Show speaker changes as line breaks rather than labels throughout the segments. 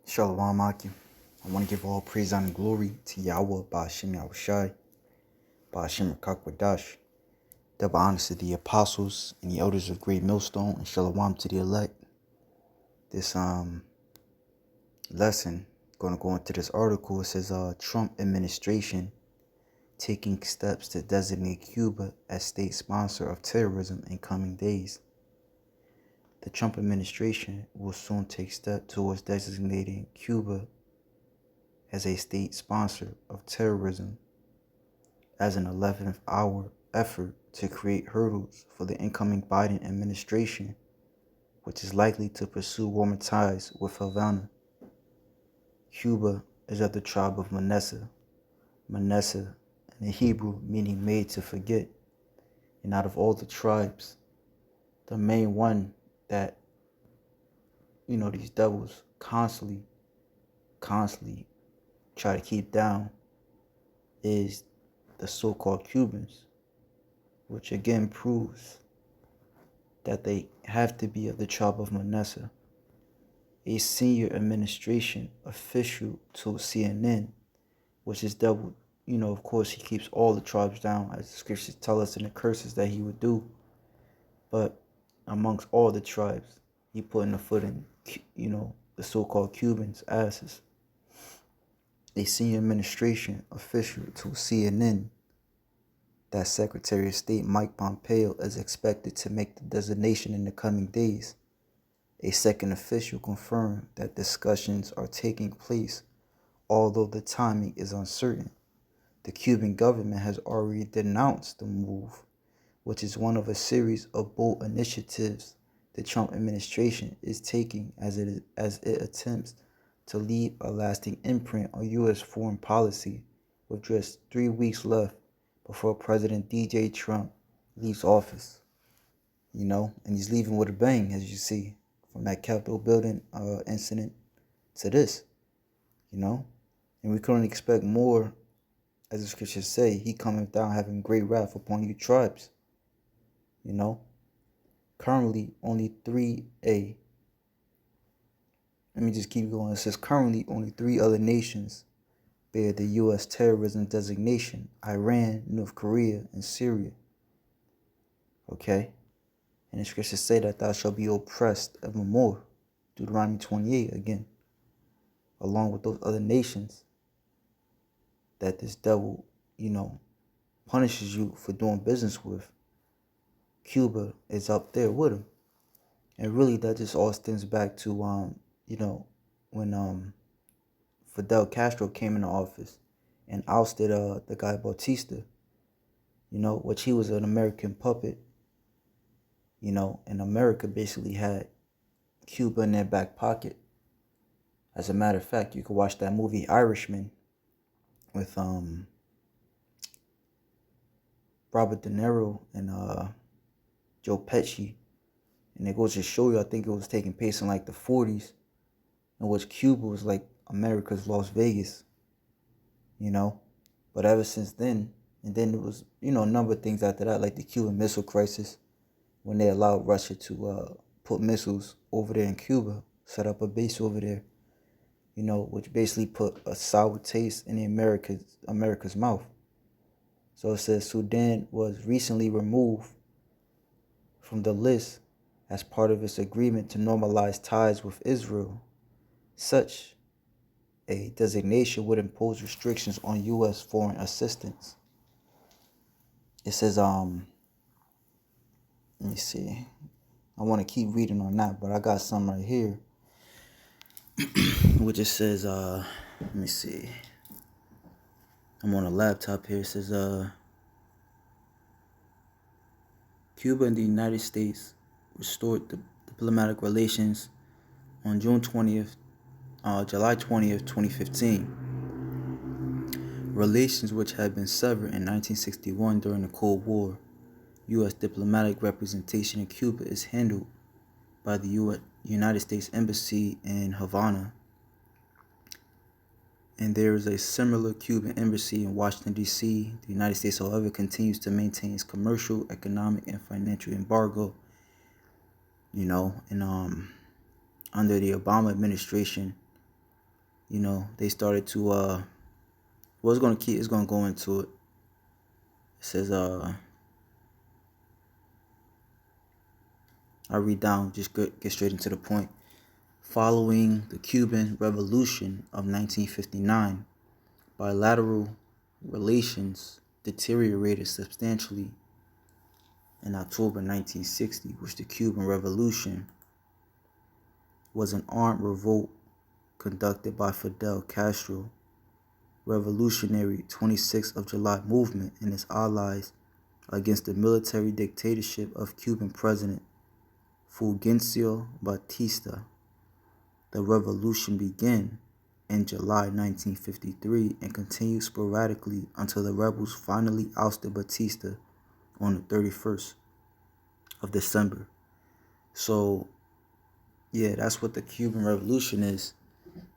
Shalom Akim. I want to give all praise and glory to Yahweh, Ba'ashem Yahushai, Ba'ashem Rakakwadash. Double honors to the apostles and the elders of Great Millstone, and Shalom to the elect. This lesson, going to go into this article. It says Trump administration taking steps to designate Cuba as state sponsor of terrorism in coming days. The Trump administration will soon take steps towards designating Cuba as a state sponsor of terrorism as an 11th hour effort to create hurdles for the incoming Biden administration, which is likely to pursue warmer ties with Havana. Cuba is of the tribe of Manasseh. Manasseh in the Hebrew meaning made to forget. And out of all the tribes, the main one that, these devils constantly try to keep down is the so-called Cubans, which again proves that they have to be of the tribe of Manasseh. A senior administration official told CNN, which is double, of course he keeps all the tribes down, as the scriptures tell us in the curses that he would do. But amongst all the tribes, he putting a foot in, the so-called Cubans' asses. A senior administration official told CNN that Secretary of State Mike Pompeo is expected to make the designation in the coming days. A second official confirmed that discussions are taking place, although the timing is uncertain. The Cuban government has already denounced the move, which is one of a series of bold initiatives the Trump administration is taking as it attempts to leave a lasting imprint on U.S. foreign policy, with just 3 weeks left before President DJ Trump leaves office. And he's leaving with a bang, as you see, from that Capitol building incident to this, and we couldn't expect more, as the scriptures say. He coming down having great wrath upon you tribes. Currently only let me just keep going. It says currently only 3 other nations bear the U.S. terrorism designation: Iran, North Korea, and Syria. Okay? And the scriptures say that thou shalt be oppressed evermore. Deuteronomy 28 again. Along with those other nations that this devil, punishes you for doing business with, Cuba is up there with him. And really that just all stems back to, when Fidel Castro came into office and ousted the guy Bautista, which he was an American puppet, and America basically had Cuba in their back pocket. As a matter of fact, you could watch that movie Irishman with Robert De Niro and Joe Pesci, and it goes to show you, I think it was taking place in like the 40s, in which Cuba was like America's Las Vegas, but ever since then, and then it was, a number of things after that, like the Cuban Missile Crisis, when they allowed Russia to put missiles over there in Cuba, set up a base over there, which basically put a sour taste in the America's mouth. So it says Sudan was recently removed from the list as part of its agreement to normalize ties with Israel. Such a designation would impose restrictions on U.S. foreign assistance. It says, let me see. I want to keep reading on that, but I got some right here, which it says, let me see. I'm on a laptop here. It says, Cuba and the United States restored the diplomatic relations on July 20th, 2015. Relations which had been severed in 1961 during the Cold War. U.S. diplomatic representation in Cuba is handled by the United States Embassy in Havana, and there is a similar Cuban embassy in Washington, D.C. The United States, however, continues to maintain its commercial, economic, and financial embargo, and under the Obama administration, they started to well, it's gonna go into it. It says I read down, just get straight into the point. Following the Cuban Revolution of 1959, bilateral relations deteriorated substantially in October 1960, which the Cuban Revolution was an armed revolt conducted by Fidel Castro revolutionary 26th of July movement and its allies against the military dictatorship of Cuban President Fulgencio Batista. The revolution began in July 1953 and continued sporadically until the rebels finally ousted Batista on the 31st of December. So, yeah, that's what the Cuban Revolution is.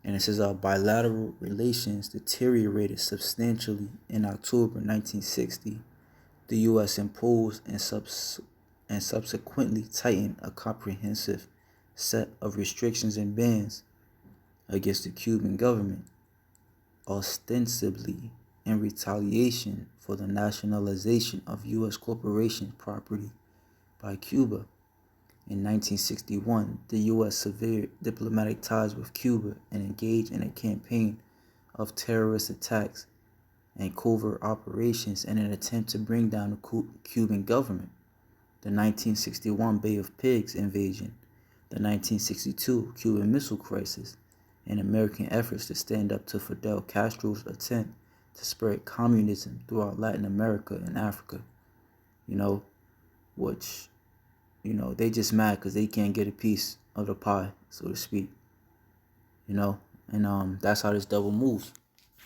And it says our bilateral relations deteriorated substantially in October 1960. The U.S. imposed and subsequently tightened a comprehensive set of restrictions and bans against the Cuban government, ostensibly in retaliation for the nationalization of U.S. corporation property by Cuba. In 1961, the U.S. severed diplomatic ties with Cuba and engaged in a campaign of terrorist attacks and covert operations in an attempt to bring down the Cuban government. The 1961 Bay of Pigs invasion, the 1962 Cuban Missile Crisis, and American efforts to stand up to Fidel Castro's attempt to spread communism throughout Latin America and Africa, which they just mad because they can't get a piece of the pie, so to speak. And that's how this devil moves.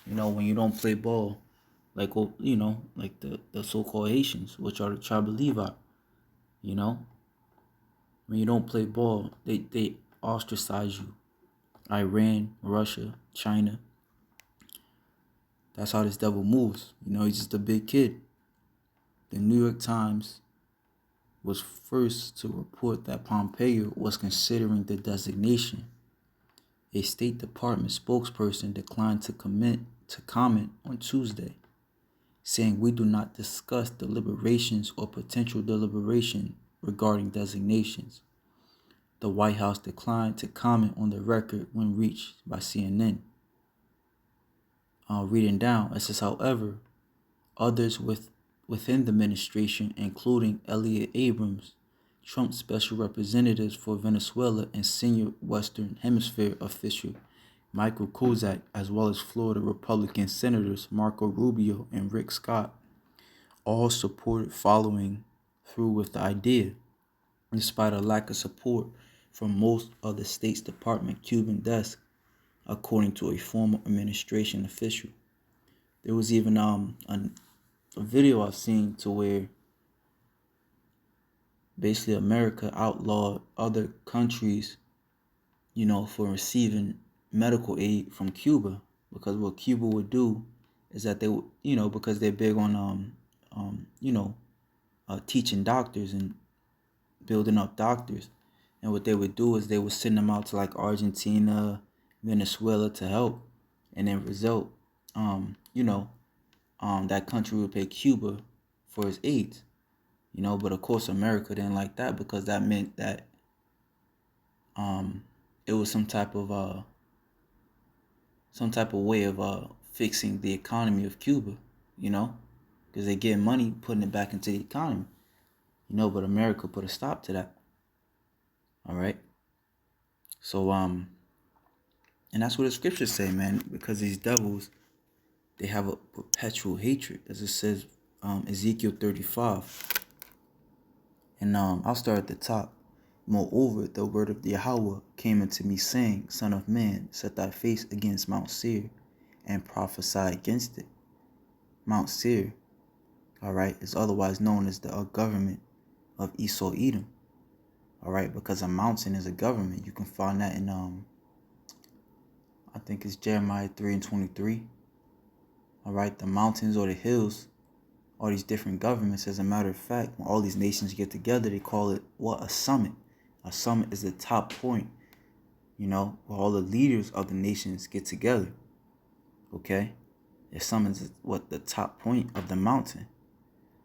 When you don't play ball, like like the so-called Haitians, which are the tribe of Levi. When you don't play ball, they ostracize you. Iran, Russia, China. That's how this devil moves. He's just a big kid. The New York Times was first to report that Pompeo was considering the designation. A State Department spokesperson declined to comment on Tuesday, saying we do not discuss deliberations or potential deliberation regarding designations. The White House declined to comment on the record when reached by CNN. Reading down, it says, however, others within the administration, including Elliot Abrams, Trump's special representatives for Venezuela, and senior Western Hemisphere official Michael Kozak, as well as Florida Republican Senators Marco Rubio and Rick Scott, all supported following through with the idea, despite a lack of support from most of the State's Department Cuban desk, according to a former administration official. There was even a video I've seen to where basically America outlawed other countries, for receiving medical aid from Cuba, because what Cuba would do is that they would, because they're big on teaching doctors and building up doctors, and what they would do is they would send them out to like Argentina, Venezuela to help, and then result, that country would pay Cuba for his aids, but of course America didn't like that, because that meant that it was some type of way of fixing the economy of Cuba, because they get money, putting it back into the economy, but America put a stop to that. All right. So and that's what the scriptures say, man, because these devils, they have a perpetual hatred, as it says, Ezekiel 35. And I'll start at the top. Moreover, the word of Yahweh came unto me, saying, Son of man, set thy face against Mount Seir, and prophesy against it. Mount Seir, all right, is otherwise known as the government of Esau Edom. All right, because a mountain is a government. You can find that in I think it's Jeremiah 3:23. All right, the mountains or the hills, all these different governments. As a matter of fact, when all these nations get together, they call it what? A summit. A summit is the top point where all the leaders of the nations get together. Okay? It summons the top point of the mountain.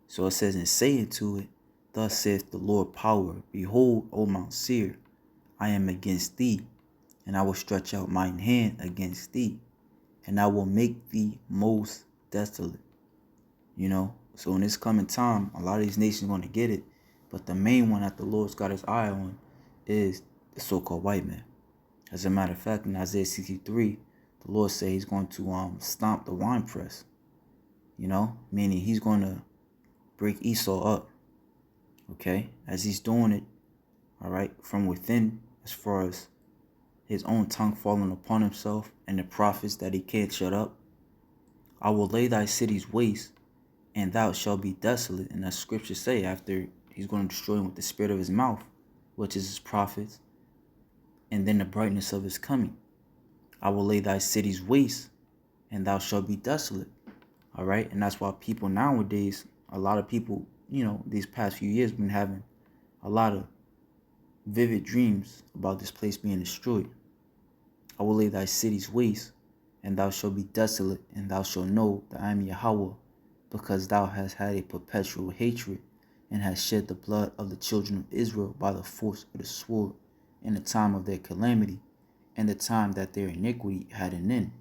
So it says, and saying to it, thus saith the Lord power, behold, O Mount Seir, I am against thee, and I will stretch out mine hand against thee, and I will make thee most desolate. So in this coming time, a lot of these nations are going to get it, but the main one that the Lord's got his eye on is the so-called white man. As a matter of fact, in Isaiah 63, the Lord said he's going to stomp the winepress, meaning he's going to break Esau up, okay, as he's doing it, all right, from within, as far as his own tongue falling upon himself and the prophets that he can't shut up. I will lay thy cities waste, and thou shalt be desolate. And that scripture say, after he's going to destroy him with the spirit of his mouth, which is his prophets, and then the brightness of his coming. I will lay thy cities waste, and thou shalt be desolate. All right, and that's why people nowadays, a lot of people, these past few years, been having a lot of vivid dreams about this place being destroyed. I will lay thy cities waste, and thou shalt be desolate, and thou shalt know that I am Yahweh, because thou hast had a perpetual hatred, and hast shed the blood of the children of Israel by the force of the sword, in the time of their calamity, and the time that their iniquity had an end.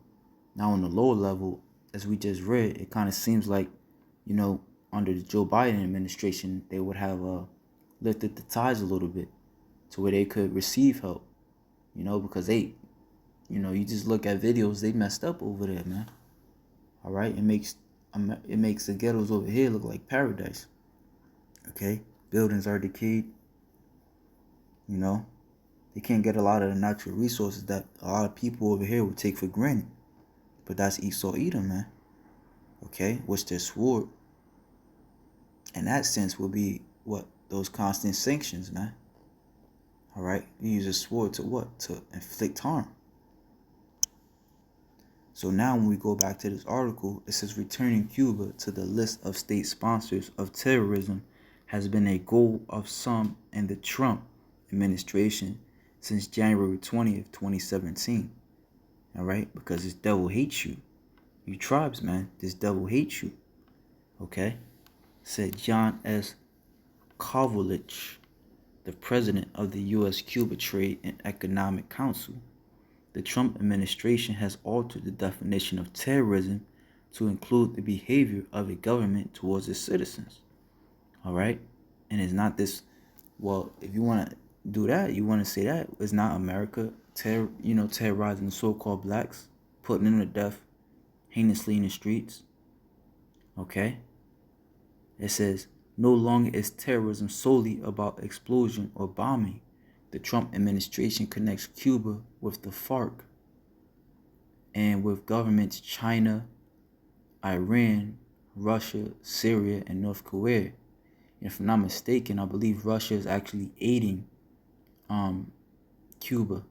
Now on the lower level, as we just read, it kind of seems like, under the Joe Biden administration, they would have lifted the ties a little bit to where they could receive help, because they, you just look at videos, they messed up over there, man. All right, it makes the ghettos over here look like paradise. Okay, buildings are decayed. They can't get a lot of the natural resources that a lot of people over here would take for granted. But that's Esau Edom, man. Okay, which their sword, in that sense, will be what? Those constant sanctions, man. All right, you use a sword to what? To inflict harm. So now when we go back to this article, it says returning Cuba to the list of state sponsors of terrorism has been a goal of some in the Trump administration since January 20th, 2017. All right, because this devil hates you. You tribes, man, this devil hates you. Okay, said John S. Kovalich, the president of the U.S.-Cuba Trade and Economic Council. The Trump administration has altered the definition of terrorism to include the behavior of a government towards its citizens. All right? And it's not this, well, if you want to do that, you want to say that it's not America terrorizing the so-called blacks, putting them to death heinously in the streets. Okay? It says, no longer is terrorism solely about explosion or bombing. The Trump administration connects Cuba with the FARC and with governments China, Iran, Russia, Syria, and North Korea. And if I'm not mistaken, I believe Russia is actually aiding Cuba,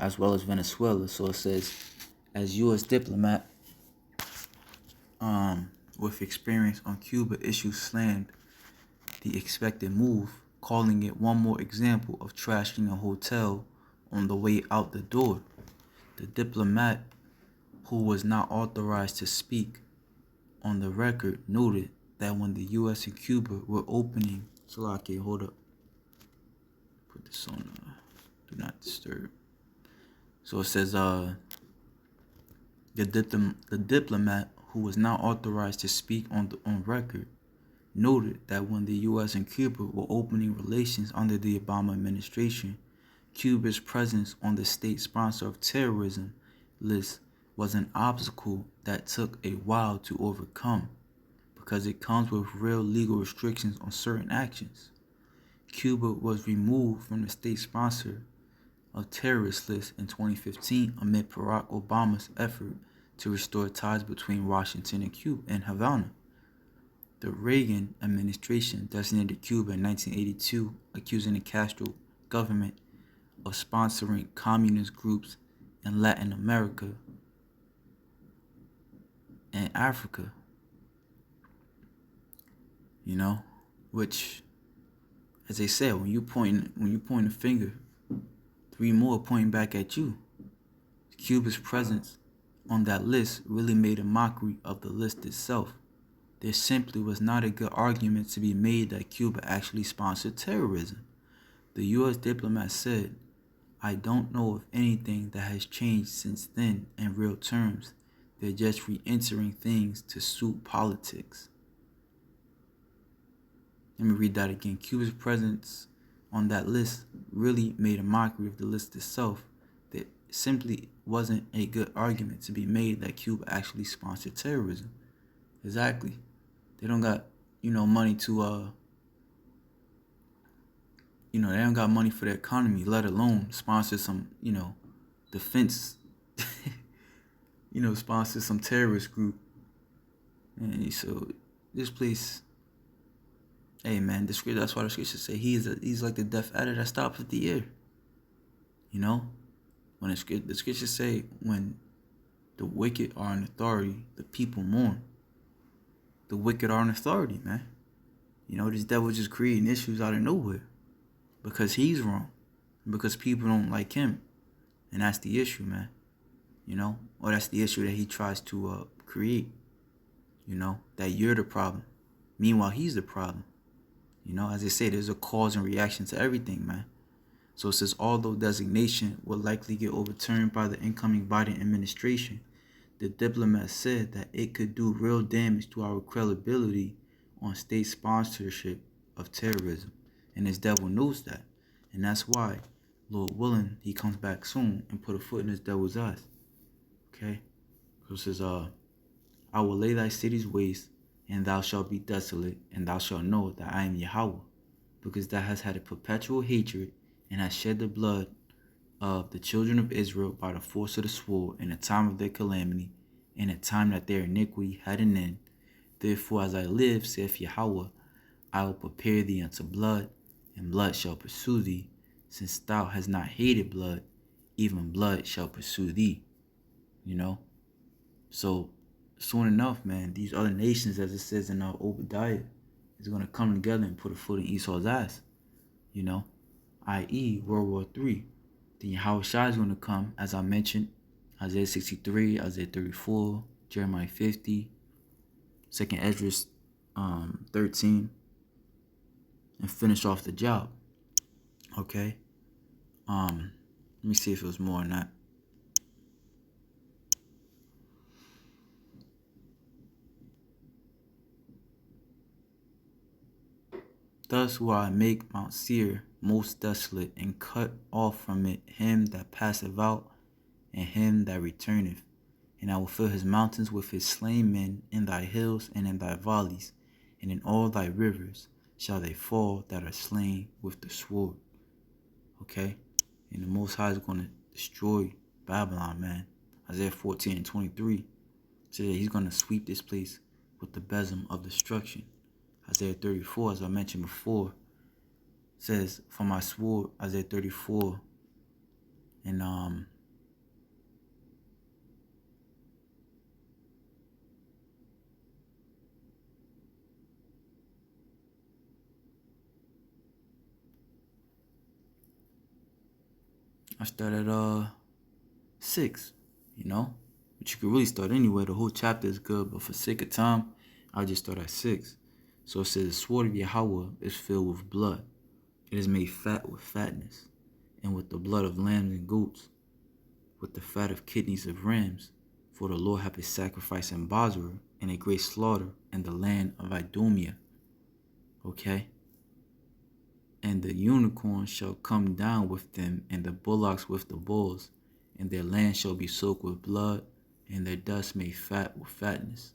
as well as Venezuela. So it says, as U.S. diplomat with experience on Cuba issues slammed the expected move, calling it one more example of trashing a hotel on the way out the door. The diplomat, who was not authorized to speak on the record, noted that when the U.S. and Cuba were opening... Salaki, hold up. Put this on do not disturb. So it says, the diplomat, who was not authorized to speak on record, noted that when the U.S. and Cuba were opening relations under the Obama administration, Cuba's presence on the state sponsor of terrorism list was an obstacle that took a while to overcome because it comes with real legal restrictions on certain actions. Cuba was removed from the state sponsor of terrorist list in 2015 amid Barack Obama's effort to restore ties between Washington and Cuba and Havana. The Reagan administration designated Cuba in 1982, accusing the Castro government of sponsoring communist groups in Latin America and Africa. Which, as they said, when you point a finger, Three more pointing back at you. Cuba's presence on that list really made a mockery of the list itself. There simply was not a good argument to be made that Cuba actually sponsored terrorism. The U.S. diplomat said, "I don't know of anything that has changed since then in real terms. They're just re-entering things to suit politics." Let me read that again. Cuba's presence on that list really made a mockery of the list itself. There simply wasn't a good argument to be made that Cuba actually sponsored terrorism. Exactly. They don't got, money to, they don't got money for the economy, let alone sponsor some, defense, sponsor some terrorist group. And so this place, hey man, that's why the scriptures say he's like the death adder that stops at the ear. When the scriptures say when the wicked are in authority, the people mourn. The wicked are in authority, man. This devil just creating issues out of nowhere because he's wrong, because people don't like him, and that's the issue, man. Or that's the issue that he tries to create. That you're the problem. Meanwhile, he's the problem. As I say, there's a cause and reaction to everything, man. So it says, although designation will likely get overturned by the incoming Biden administration, the diplomat said that it could do real damage to our credibility on state sponsorship of terrorism. And this devil knows that. And that's why, Lord willing, he comes back soon and put a foot in this devil's eyes. Okay? So it says, I will lay thy cities waste, and thou shalt be desolate, and thou shalt know that I am Yahweh, because thou hast had a perpetual hatred, and hast shed the blood of the children of Israel by the force of the sword in the time of their calamity, in the time that their iniquity had an end. Therefore, as I live, saith Yahweh, I will prepare thee unto blood, and blood shall pursue thee. Since thou hast not hated blood, even blood shall pursue thee. So soon enough, man, these other nations, as it says in Obadiah, is going to come together and put a foot in Esau's ass, i.e. World War III. Then Yahweh Shai is going to come, as I mentioned, Isaiah 63, Isaiah 34, Jeremiah 50, 2nd Ezra 13, and finish off the job. Okay? Let me see if it was more than that. Thus will I make Mount Seir most desolate, and cut off from it him that passeth out, and him that returneth. And I will fill his mountains with his slain men, in thy hills and in thy valleys, and in all thy rivers shall they fall that are slain with the sword. Okay? And the Most High is going to destroy Babylon, man. Isaiah 14 and 23 says that he's going to sweep this place with the besom of destruction. Isaiah 34, as I mentioned before, says, for my sword, Isaiah 34, and I start at 6, but you could really start anywhere. The whole chapter is good, but for sake of time, I'll just start at 6. So it says, the sword of Yahweh is filled with blood. It is made fat with fatness, and with the blood of lambs and goats, with the fat of kidneys of rams. For the Lord hath a sacrifice in Bozrah, and a great slaughter in the land of Idumea. Okay? And the unicorns shall come down with them, and the bullocks with the bulls, and their land shall be soaked with blood, and their dust made fat with fatness.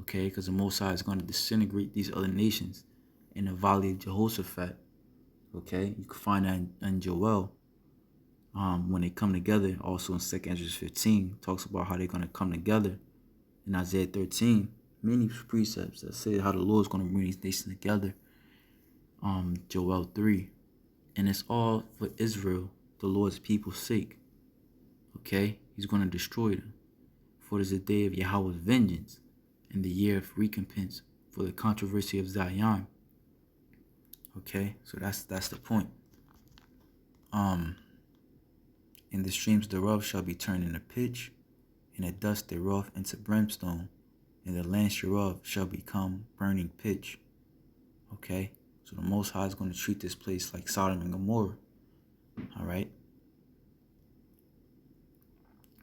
Okay, because the Most High is going to disintegrate these other nations in the valley of Jehoshaphat. Okay, you can find that in Joel. When they come together, also in 2nd Ezra 15, talks about how they're going to come together. In Isaiah 13, many precepts that say how the Lord's going to bring these nations together. Joel 3, and it's all for Israel, the Lord's people's sake. Okay, he's going to destroy them. For it is the day of Yahweh's vengeance, and the year of recompense for the controversy of Zion. Okay, so that's the point. And the streams thereof shall be turned into pitch, and the dust thereof into brimstone, and the land thereof shall become burning pitch. Okay? So the Most High is going to treat this place like Sodom and Gomorrah. Alright?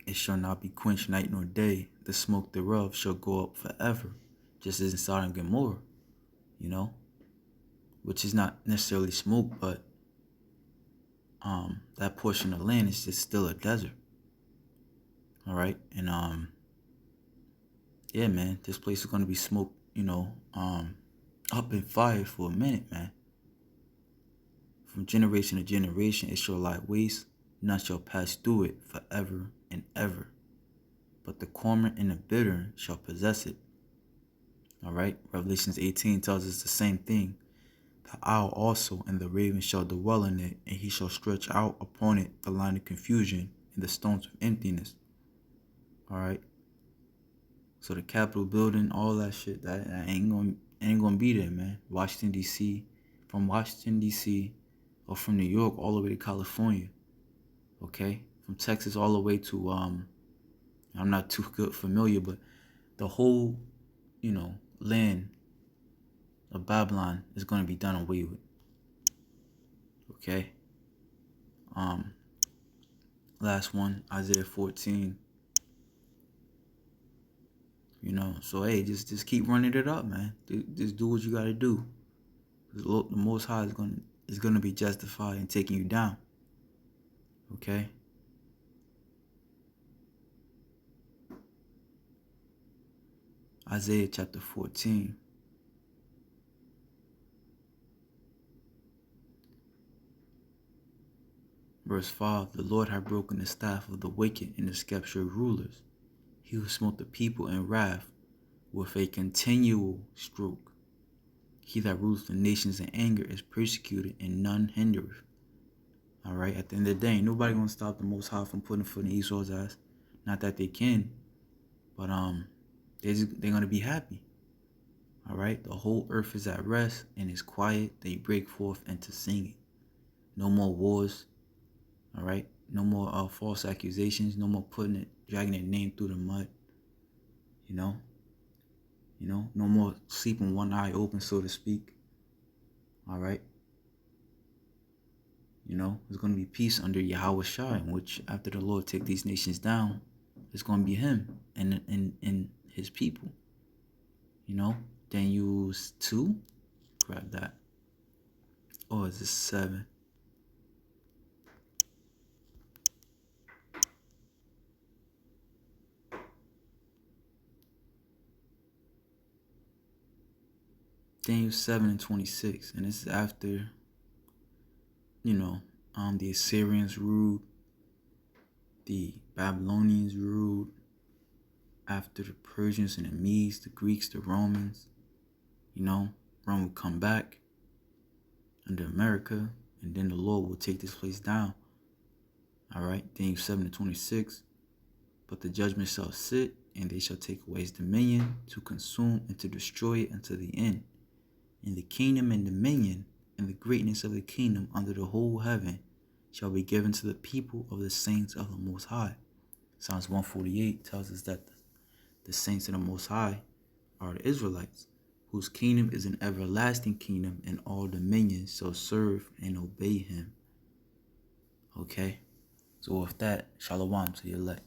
It shall not be quenched night nor day. The smoke thereof shall go up forever. Just as in Sodom and Gomorrah. You know? Which is not necessarily smoke, but that portion of land is just still a desert. Alright? And yeah, man, this place is gonna be smoked, up in fire for a minute, man. From generation to generation it shall lie waste, none shall pass through it forever and ever. But the cormorant and the bittern shall possess it. Alright? Revelations 18 tells us the same thing. The owl also and the raven shall dwell in it, and he shall stretch out upon it the line of confusion and the stones of emptiness. Alright? So the Capitol building, all that shit, that ain't gonna be there, man. Washington, D.C., from Washington, D.C., or from New York all the way to California. Okay? From Texas all the way to, I'm not too good familiar, but the whole, land of Babylon is going to be done away with. Okay? Last one, Isaiah 14. So hey, just keep running it up, man. Just do what you gotta do. The Most High is gonna be justified in taking you down. Okay? Isaiah chapter 14. Verse 5, the Lord hath broken the staff of the wicked and the scepter of rulers. He who smote the people in wrath with a continual stroke. He that rules the nations in anger is persecuted, and none hindereth. Alright, at the end of the day, ain't nobody gonna stop the Most High from putting foot in Esau's ass. Not that they can, but they're gonna be happy. Alright, the whole earth is at rest and is quiet. They break forth into singing. No more wars. Alright, no more false accusations. No more dragging their name through the mud. No more sleeping one eye open, so to speak. Alright. There's going to be peace under Yahweh Shai, in which after the Lord take these nations down, it's going to be him and his people. Daniel 2, grab that. Or is it 7? Daniel 7 and 26, and this is after, the Assyrians ruled, the Babylonians ruled, after the Persians and the Medes, the Greeks, the Romans. Rome would come back under America, and then the Lord will take this place down. Alright, Daniel 7 and 26. But the judgment shall sit, and they shall take away his dominion, to consume and to destroy it unto the end. And the kingdom and dominion and the greatness of the kingdom under the whole heaven shall be given to the people of the saints of the Most High. Psalms 148 tells us that the saints of the Most High are the Israelites, whose kingdom is an everlasting kingdom, and all dominions shall serve and obey him. Okay? So with that, shalom to the elect.